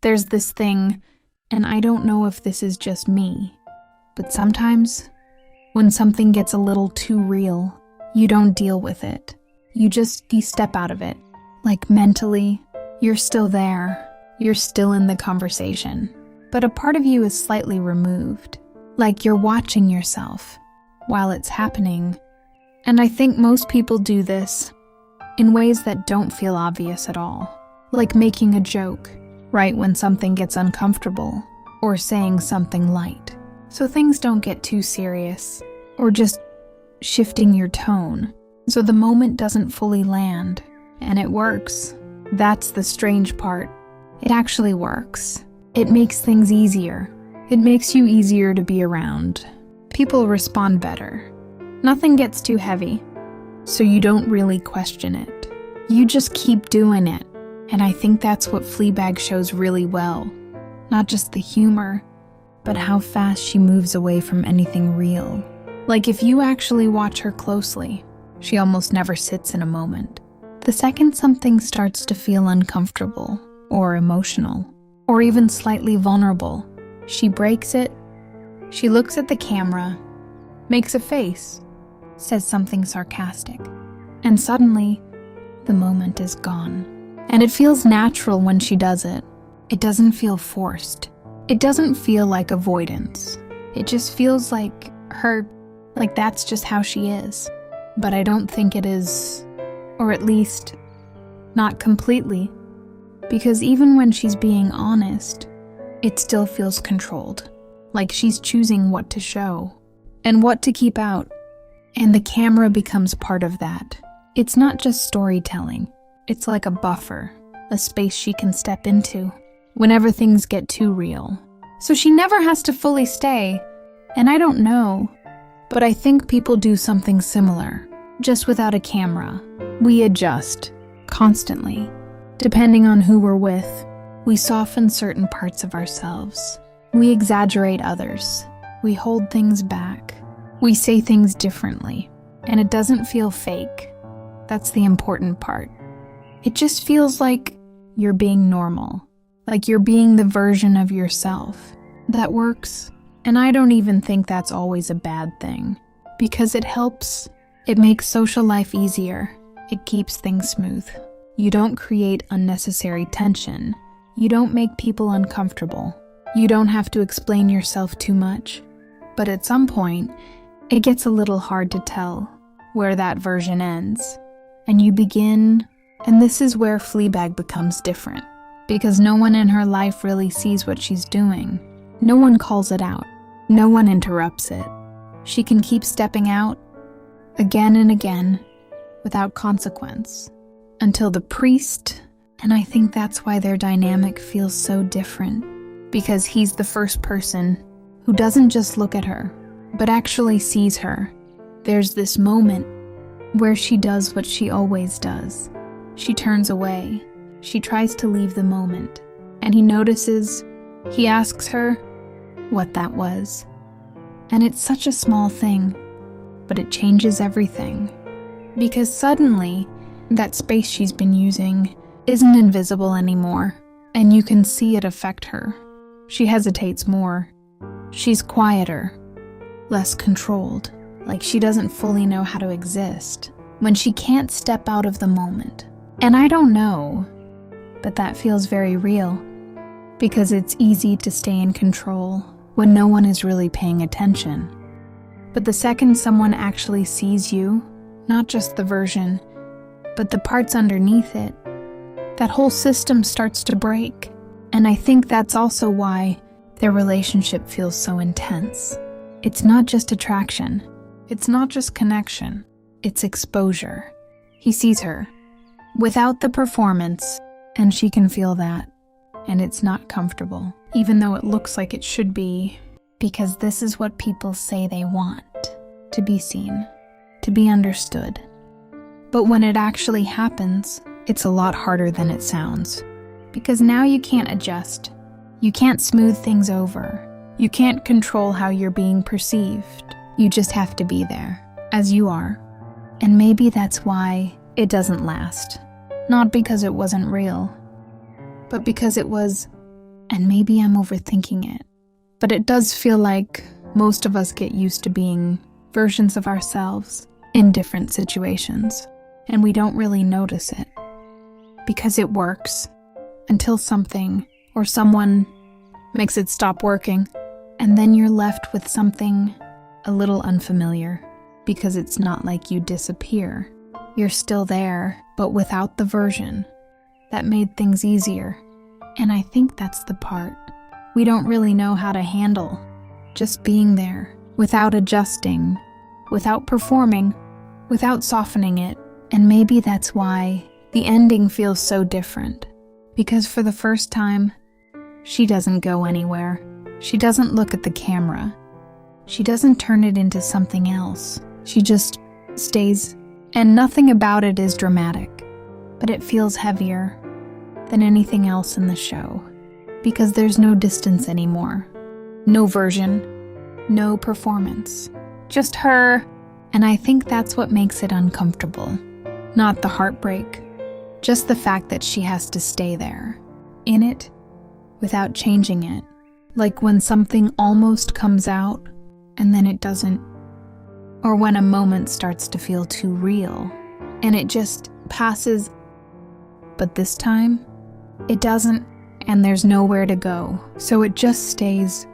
There's this thing, and I don't know if this is just me, but sometimes, when something gets a little too real, you don't deal with it. You step out of it. Like mentally, you're still there. You're still in the conversation. But a part of you is slightly removed. Like you're watching yourself while it's happening. And I think most people do this in ways that don't feel obvious at all. Like making a joke right when something gets uncomfortable, or saying something light, so things don't get too serious, or just shifting your tone so the moment doesn't fully land. And it works. That's the strange part. It actually works. It makes things easier. It makes you easier to be around. People respond better. Nothing gets too heavy, so you don't really question it. You just keep doing it. And I think that's what Fleabag shows really well. Not just the humor, but how fast she moves away from anything real. Like if you actually watch her closely, she almost never sits in a moment. The second something starts to feel uncomfortable, or emotional, or even slightly vulnerable, she breaks it. She looks at the camera, makes a face, says something sarcastic, and suddenly, the moment is gone. And it feels natural when she does it. It doesn't feel forced. It doesn't feel like avoidance. It just feels like her, like that's just how she is. But I don't think it is, or at least, not completely. Because even when she's being honest, it still feels controlled. Like she's choosing what to show, and what to keep out. And the camera becomes part of that. It's not just storytelling. It's like a buffer, a space she can step into whenever things get too real. So she never has to fully stay. And I don't know, but I think people do something similar, just without a camera. We adjust, constantly. Depending on who we're with, we soften certain parts of ourselves. We exaggerate others. We hold things back. We say things differently. And it doesn't feel fake. That's the important part. It just feels like you're being normal. Like you're being the version of yourself that works. And I don't even think that's always a bad thing, because it helps. It makes social life easier. It keeps things smooth. You don't create unnecessary tension. You don't make people uncomfortable. You don't have to explain yourself too much. But at some point, it gets a little hard to tell where that version ends. And you begin, and this is where Fleabag becomes different, because no one in her life really sees what she's doing. No one calls it out. No one interrupts it. She can keep stepping out again and again without consequence until the priest, and I think that's why their dynamic feels so different, because he's the first person who doesn't just look at her, but actually sees her. There's this moment where she does what she always does. She turns away. She tries to leave the moment, and he notices. He asks her what that was. And it's such a small thing, but it changes everything. Because suddenly, that space she's been using isn't invisible anymore, and you can see it affect her. She hesitates more. She's quieter, less controlled, like she doesn't fully know how to exist when she can't step out of the moment. And I don't know, but that feels very real, because it's easy to stay in control when no one is really paying attention. But the second someone actually sees you, not just the version, but the parts underneath it, that whole system starts to break. And I think that's also why their relationship feels so intense. It's not just attraction. It's not just connection. It's exposure. He sees her without the performance, and she can feel that. And it's not comfortable, even though it looks like it should be, because this is what people say they want: to be seen, to be understood. But when it actually happens, it's a lot harder than it sounds. Because now you can't adjust. You can't smooth things over. You can't control how you're being perceived. You just have to be there, as you are. And maybe that's why it doesn't last. Not because it wasn't real, but because it was and maybe I'm overthinking it. But it does feel like most of us get used to being versions of ourselves in different situations, and we don't really notice it. Because it works until something or someone makes it stop working, and then you're left with something a little unfamiliar, because it's not like you disappear. You're still there, but without the version that made things easier. And I think that's the part we don't really know how to handle. Just being there, without adjusting, without performing, without softening it. And maybe that's why the ending feels so different. Because for the first time, she doesn't go anywhere. She doesn't look at the camera. She doesn't turn it into something else. She just stays, and nothing about it is dramatic. But it feels heavier than anything else in the show. Because there's no distance anymore. No version. No performance. Just her. And I think that's what makes it uncomfortable. Not the heartbreak. Just the fact that she has to stay there. In it. Without changing it. Like when something almost comes out and then it doesn't. Or when a moment starts to feel too real and it just passes. But this time, it doesn't, and there's nowhere to go. So it just stays